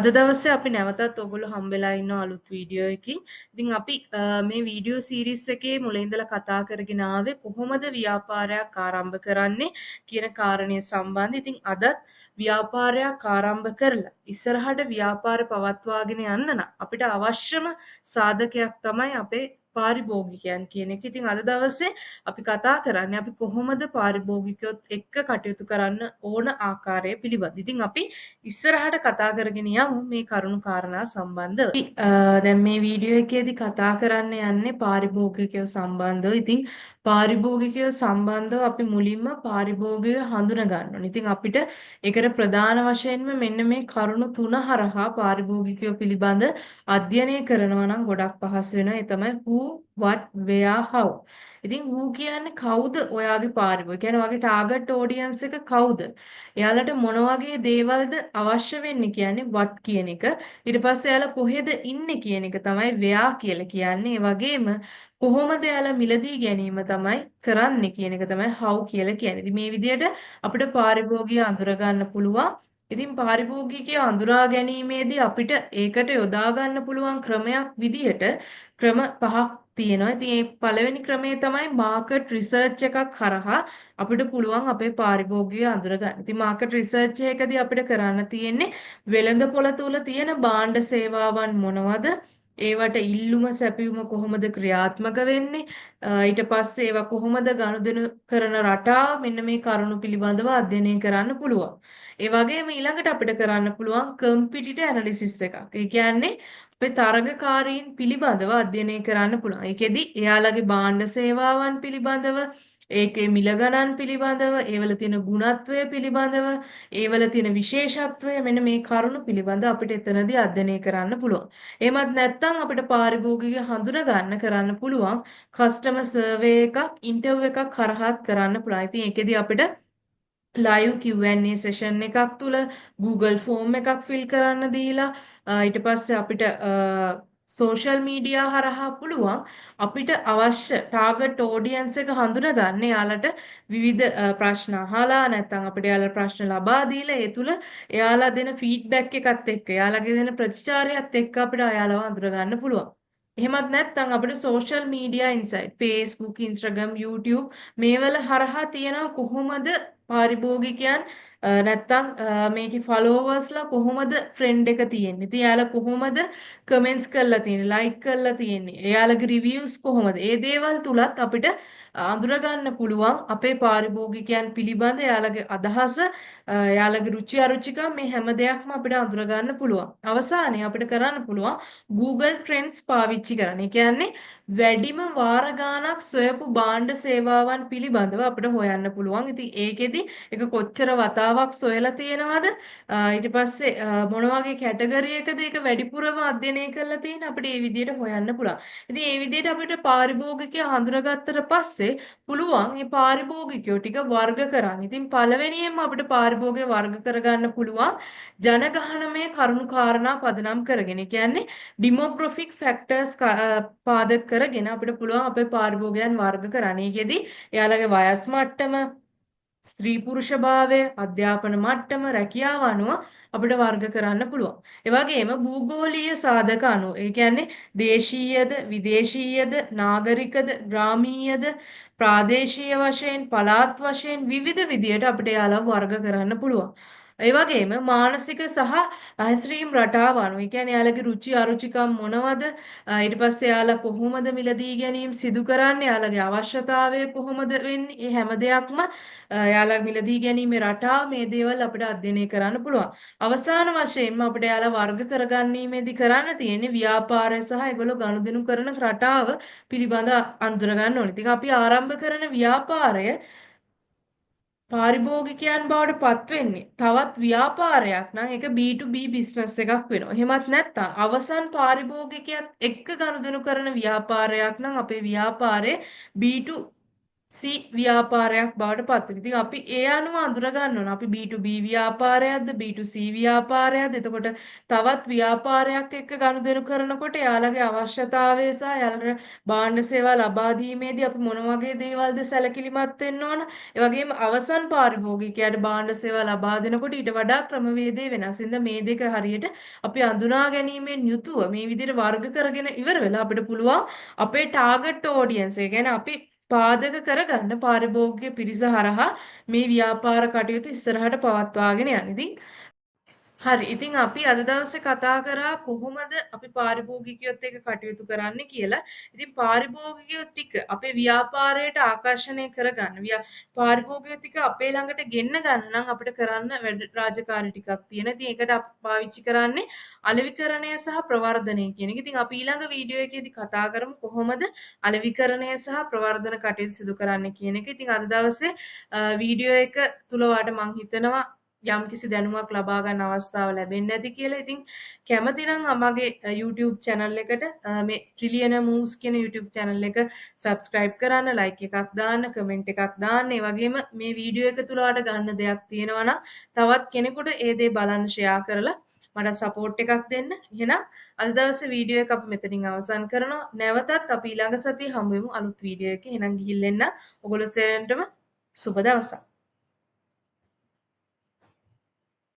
අද දවසේ අපි නැවතත් ඔයගොල්ලෝ හම්බෙලා ඉන්න අලුත් වීඩියෝ එකකින්. ඉතින් අපි මේ වීඩියෝ සීරීස් එකේ මුලින් ඉඳලා කතා කරගෙන ආවේ කොහොමද ව්‍යාපාරයක් ආරම්භ කරන්නේ කියන කාරණය සම්බන්ධ. ඉතින් අදත් ව්‍යාපාරයක් ආරම්භ කරලා ඉස්සරහට ව්‍යාපාර පවත්වාගෙන යන්න නම් අපිට අවශ්‍යම සාධකයක් තමයි අපේ පාරිභෝගිකයන් කියන එක. ඉතින් අද දවසේ අපි කතා කරන්නේ අපි කොහොමද පාරිභෝගිකයොත් එක්ක කටයුතු කරන්න ඕන ආකාරය පිළිබඳ. ඉතින් අපි ඉස්සරහට කතා කරගෙන යමු මේ කරුණු කාරණා සම්බන්ධව. දැන් මේ වීඩියෝ එකේදී කතා කරන්න යන්නේ පාරිභෝගිකයෝ සම්බන්ධව. ඉතින් පාරිභෝගිකයෝ සම්බන්ධව අපි මුලින්ම පාරිභෝගිකය හඳුනා ගන්න ඕනේ. ඉතින් අපිට ඒකට ප්‍රධාන වශයෙන්ම මෙන්න මේ කරුණු තුන හරහා පාරිභෝගිකයෝ පිළිබඳ අධ්‍යයනය කරනවා නම් ගොඩක් පහසු වෙනවා. ඒ තමයි who, what, where, how. ඉතින් who කියන්නේ කවුද ඔයාගේ පාරිභෝගිකය? කියන්නේ ඔයාගේ ටාගට් ඔඩියන්ස් එක කවුද? එයාලට මොන වගේ දේවල්ද අවශ්‍ය වෙන්නේ කියන්නේ what කියන එක. ඊට පස්සේ එයාලා කොහෙද ඉන්නේ කියන එක තමයි where කියලා කියන්නේ. ඒ වගේම කොහොමද එයාලා මිලදී ගැනීම තමයි කරන්නේ කියන එක තමයි how කියලා කියන්නේ. ඉතින් මේ විදිහට අපිට පාරිභෝගිකය අඳුර ගන්න පුළුවන්. ඉතින් පාරිභෝගිකය අඳුරා ගැනීමේදී අපිට ඒකට යොදා ගන්න පුළුවන් ක්‍රමයක් විදිහට ක්‍රම පහක් තියෙනවා. ඉතින් මේ පළවෙනි ක්‍රමය තමයි මාකට් රිසර්ච් එකක් හරහා අපිට පුළුවන් අපේ පාරිභෝගිකය අඳුර ගන්න. ඉතින් මාකට් රිසර්ච් එකකදී අපිට කරන්න තියෙන්නේ වෙළඳපොළ තුල තියෙන භාණ්ඩ සේවාවන් මොනවද? ඒවට ඉල්ලුම සැපයුම කොහොමද ක්‍රියාත්මක වෙන්නේ? ඊට පස්සේ ඒවා කොහොමද ගනුදෙනු කරන රටාව මෙන්න මේ කරුණු පිළිබඳව අධ්‍යයනය කරන්න පුළුවන්. ඒ වගේම ඊළඟට අපිට කරන්න පුළුවන් කම්පිටිටිව් ඇනලිසිස් එකක්. ඒ කියන්නේ අපේ තරගකාරීන් පිළිබඳව අධ්‍යයනය කරන්න පුළුවන්. ඒකෙදි එයාලගේ භාණ්ඩ සේවාවන් පිළිබඳව, ඒකේ මිල ගණන් පිළිබඳව, ඒවල තියෙන ගුණත්වය පිළිබඳව, ඒවල තියෙන විශේෂත්වය මෙන්න මේ කරුණු පිළිබඳව අපිට එතනදී අධ්‍යයනය කරන්න පුළුවන්. එහෙමත් නැත්නම් අපිට පාරිභෝගිකය හඳුනා ගන්න කරන්න පුළුවන් කස්ටමර් සර්වේ එකක්, ඉන්ටර්විව් එකක් හරහාත් කරන්න පුළුවන්. ඉතින් ඒකෙදි අපිට live Q&A session එකක් තුල Google form එකක් fill කරන්න දීලා ඊට පස්සේ අපිට social media හරහා පුළුවන් අපිට අවශ්‍ය target audience එක හඳුනා ගන්න යාලට විවිධ ප්‍රශ්න අහලා නැත්නම් අපිට යාලට ප්‍රශ්න ලබා දීලා ඒ තුල එයාලා දෙන feedback එකත් එක්ක එයාලගේ දෙන ප්‍රතිචාරයත් එක්ක අපිට එයාලව හඳුනා ගන්න පුළුවන්. එහෙමත් නැත්නම් අපිට social media insight Facebook, Instagram, YouTube මේවල හරහා තියෙනවා කොහොමද පාරිභෝගිකයන් නැත්තම් මේකේ ෆලෝවර්ස්ලා කොහොමද ට්‍රෙන්ඩ් එක තියෙන්නේ. ඉතින් එයාලා කොහොමද කමෙන්ට්ස් කරලා තියෙන්නේ, ලයික් කරලා තියෙන්නේ. එයාලගේ රිවිව්ස් කොහොමද? ඒ දේවල් තුලත් අපිට අඳුර ගන්න පුළුවන් අපේ පාරිභෝගිකයන් පිළිබඳ එයාලගේ අදහස, එයාලගේ රුචි අරුචිකම් මේ හැම දෙයක්ම අපිට අඳුර ගන්න පුළුවන්. අවසානයේ අපිට කරන්න පුළුවන් Google Trends පාවිච්චි කරන්න. ඒ කියන්නේ වැඩිම වාර ගාණක් සොයපු භාණ්ඩ සේවාවන් පිළිබඳව අපිට හොයන්න පුළුවන්. ඉතින් ඒකෙදි ඒක කොච්චර වතාවක් සොයලා තියෙනවද? ඊට පස්සේ මොන වගේ කැටගරි එකද ඒක වැඩිපුරම අධ්‍යයනය කරලා තියෙන අපිට මේ විදිහට හොයන්න පුළුවන්. ඉතින් මේ විදිහට අපිට පාරිභෝගිකය හඳුනාගත්තට පස්සේ පුළුවන් මේ පාරිභෝගිකයෝ ටික වර්ග කරන්න. ඉතින් පළවෙනියෙන්ම අපිට පාරිභෝගිකය වර්ග කරගන්න පුළුවන් ජනගහනමය කරුණු කාරණා පදනම් කරගෙන. ඒ කියන්නේ ඩිමෝග්‍රැෆික් ෆැක්ටර්ස් පාදක කරගෙන අපිට පුළුවන් අපේ පාරිභෝගිකයන් වර්ග කරන්න. ඒකෙදි එයාලගේ වයස් මට්ටම, ස්ත්‍රී පුරුෂ භාවය, අධ්‍යාපන මට්ටම, රැකියාව අනුව අපිට වර්ග කරන්න පුළුවන්. ඒ වගේම භූගෝලීය සාධක අනුව, ඒ කියන්නේ දේශීයද, විදේශීයද, නාගරිකද, ග්‍රාමීයද, ප්‍රාදේශීය වශයෙන්, පළාත් වශයෙන් විවිධ විදියට අපිට යාළුවා වර්ග කරන්න පුළුවන්. ඒ වගේම මානසික සහ හැසිරීම් රටාව අනුව, ඒ කියන්නේ යාළුවගේ රුචි අරුචිකම් මොනවද, ඊට පස්සේ යාළුවා කොහොමද මිලදී ගැනීම සිදු කරන්නේ, යාළුවගේ අවශ්‍යතාවය කොහොමද වෙන්නේ, මේ හැම දෙයක්ම යාළුවා මිලදී ගැනීමේ රටාව මේ දේවල් අපිට අධ්‍යයනය කරන්න පුළුවන්. අවසාන වශයෙන්ම අපිට යාළුවා වර්ග කරගැනීමේදී කරන්න තියෙන්නේ ව්‍යාපාරය සහ ඒගොල්ලෝ ගනුදෙනු කරන රටාව පිළිබඳ අඳුර ගන්න ඕනේ. ඉතින් අපි ආරම්භ කරන ව්‍යාපාරය පාරිභෝගිකයන් බවට පත් වෙන්නේ තවත් ව්‍යාපාරයක් නම් ඒක B2B බිස්නස් එකක් වෙනවා. එහෙමත් නැත්නම් අවසන් පාරිභෝගිකයත් එක්ක ගනුදෙනු කරන ව්‍යාපාරයක් නම් අපේ ව්‍යාපාරය B2 ව්‍යාපාරයක් බවට පත් වෙනවා. ඉතින් අපි ඒ අනුව අඳුර ගන්න ඕන. අපි B2B ව්‍යාපාරයක්ද B2C ව්‍යාපාරයක්ද එතකොට තවත් ව්‍යාපාරයක් එක්ක ගනුදෙනු කරනකොට එයාලගේ අවශ්‍යතාවය සහ එයාලට භාණ්ඩ සේවා ලබා දීමේදී අපි මොන වගේ දේවල්ද සැලකිලිමත් වෙන්න ඕන. ඒ වගේම අවසන් පාරිභෝගිකයාට භාණ්ඩ සේවා ලබා දෙනකොට ඊට වඩා ක්‍රමවේදය වෙනස්. ඉතින් මේ දෙක හරියට අපි අඳුනා ගැනීමෙන් යුතුව මේ විදිහට වර්ග කරගෙන ඉවර වෙලා අපිට පුළුවන් අපේ ටාගට් ඔඩියන්ස් ඒ කියන්නේ අපි පාදක කරගන්න පාරිභෝගික පිරිස හරහා මේ ව්‍යාපාර කටයුතු ඉස්සරහට පවත්වාගෙන යන්න. ඉතින් හරි. ඉතින් අපි අද දවසේ කතා කරා කොහොමද අපි පාරිභෝගිකයොත් එක්ක කටයුතු කරන්න කියලා. ඉතින් පාරිභෝගිකයෝ ටික අපේ ව්‍යාපාරයට ආකර්ෂණය කරගන්න. පාරිභෝගිකයෝ ටික අපේ ළඟට ගෙන්න ගන්න නම් අපිට කරන්න වැඩ රාජකාරී ටිකක් තියෙනවා. ඉතින් ඒකට අපි පාවිච්චි කරන්නේ අලෙවිකරණය සහ ප්‍රවර්ධනය කියන එක. ඉතින් අපි ඊළඟ වීඩියෝ එකේදී කතා කරමු කොහොමද අලෙවිකරණය සහ ප්‍රවර්ධන කටයුතු සිදු කරන්න කියන එක. ඉතින් අද දවසේ වීඩියෝ එක තුල වාට මම හිතනවා යම්කිසි දැනුමක් ලබා ගන්න අවස්ථාව ලැබෙන්නේ නැති කියලා. ඉතින් කැමති නම් මගේ YouTube channel එකට මේ Trillion Moves කියන YouTube channel එක subscribe කරන්න, like එකක් දාන්න, comment එකක් දාන්න. ඒ වගේම මේ වීඩියෝ එක තුල ඔයාලට ගන්න දෙයක් තියෙනවා නම් තවත් කෙනෙකුට ඒ දේ බලන්න share කරලා මට support එකක් දෙන්න. එහෙනම් අද දවසේ වීඩියෝ එක අපි මෙතනින් අවසන් කරනවා. නැවතත් අපි ඊළඟ සතියේ හමු වෙමු අලුත් වීඩියෝ එකකින්. එහෙනම් ගිහින් එන්න. ඔයගොල්ලෝ සෙරෙන්ටම සුබ දවසක්.